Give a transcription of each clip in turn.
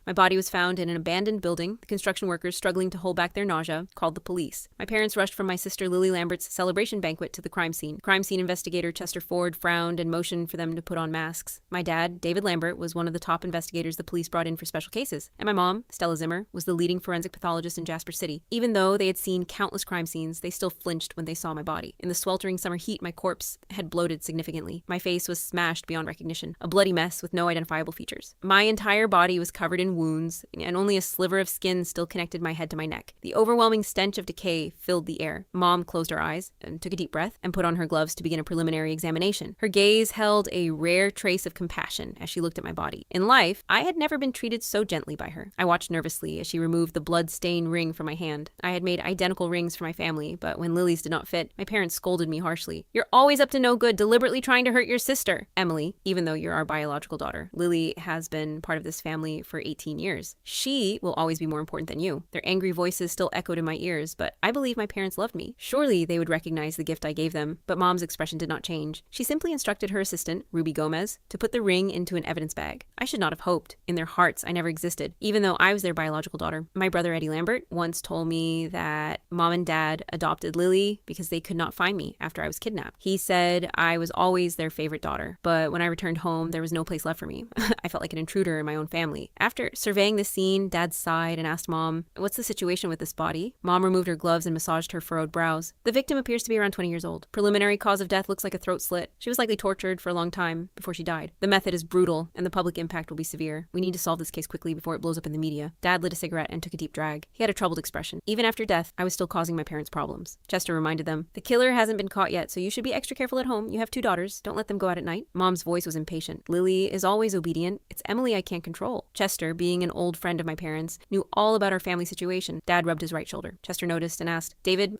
My body was found in an abandoned building. The construction workers, struggling to hold back their nausea, called the police. My parents rushed from my sister Lily Lambert's celebration banquet to the crime scene. Crime scene investigator Chester Ford frowned and motioned for them to put on masks. My dad, David Lambert, was one of the top investigators the police brought in for special cases. And my mom, Stella Zimmer, was the leading forensic pathologist in Jasper City. Even though they had seen countless crime scenes, they still flinched when they saw my body. In the sweltering summer heat, my corpse had bloated significantly. My face was smashed beyond recognition, a bloody mess with no identifiable features. My entire body was covered in wounds, and only a sliver of skin still connected my head to my neck. The overwhelming stench of decay filled the air. Mom closed her eyes and took a deep breath and put on her gloves to begin a preliminary examination. Her gaze held a rare trace of compassion as she looked at my body. In life, I had never been treated so gently by her. I watched nervously as she removed the blood-stained ring from my hand. I had made identical rings for my family, but when Lily's did not fit, my parents scolded me harshly. "You're always up to no good, deliberately trying to hurt your sister." Emily, even though you're our biological daughter, Lily has been part of this family for 18 years. She will always be more important than you. Their angry voices still echoed in my ears, but I believe my parents loved me. Surely they would recognize the gift I gave them, but Mom's expression did not change. She simply instructed her assistant, Ruby Gomez, to put the ring into an evidence bag. I should not have hoped. In their hearts, I never existed, even though I was their biological daughter. My brother Eddie Lambert once told me that Mom and Dad adopted Lily because they could not find me after I was kidnapped. He said I was always their favorite daughter, but when I returned home, there was no place left for me. I felt like an intruder in my own family. After surveying the scene, Dad sighed and asked Mom, "What's the situation with this body?" Mom removed her gloves and massaged her furrowed brows. "The victim appears to be around 20 years old. Preliminary cause of death looks like a throat slit. She was likely tortured for a long time before she died. The method is brutal, and the public impact will be severe. We need to solve this case quickly before it blows up in the media." Dad lit a cigarette and took a deep drag. He had a troubled expression. Even after death, I was still causing my parents problems. Chester reminded them, "The killer hasn't been caught yet, so you should be extra careful at home. You have 2 daughters. Don't let them go out at night." Mom's voice was impatient. "Lily is always obedient. It's Emily I can't control." Chester, being an old friend of my parents, knew all about our family situation. Dad rubbed his right shoulder. Chester noticed and asked, "David,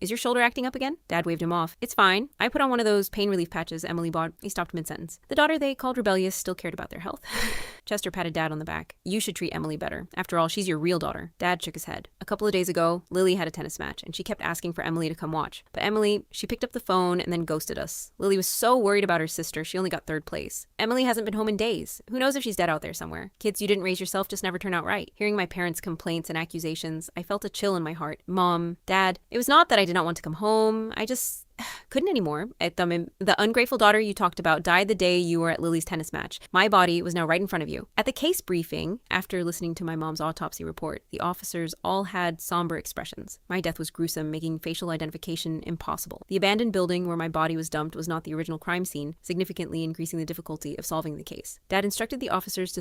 is your shoulder acting up again?" Dad waved him off. "It's fine. I put on one of those pain relief patches Emily bought." He stopped mid-sentence. The daughter they called rebellious still cared about their health. Chester patted Dad on the back. "You should treat Emily better. After all, she's your real daughter." Dad shook his head. "A couple of days ago, Lily had a tennis match, and she kept asking for Emily to come watch. But Emily, she picked up the phone and then ghosted us. Lily was so worried about her sister, she only got 3rd place. Emily hasn't been home in days. Who knows if she's dead out there somewhere? Kids you didn't raise yourself just never turn out right." Hearing my parents' complaints and accusations, I felt a chill in my heart. "Mom, Dad, it was not that I did not want to come home. I just couldn't anymore. The ungrateful daughter you talked about died the day you were at Lily's tennis match. My body was now right in front of you." At the case briefing, after listening to my mom's autopsy report, the officers all had somber expressions. My death was gruesome, making facial identification impossible. The abandoned building where my body was dumped was not the original crime scene, significantly increasing the difficulty of solving the case. Dad instructed the officers to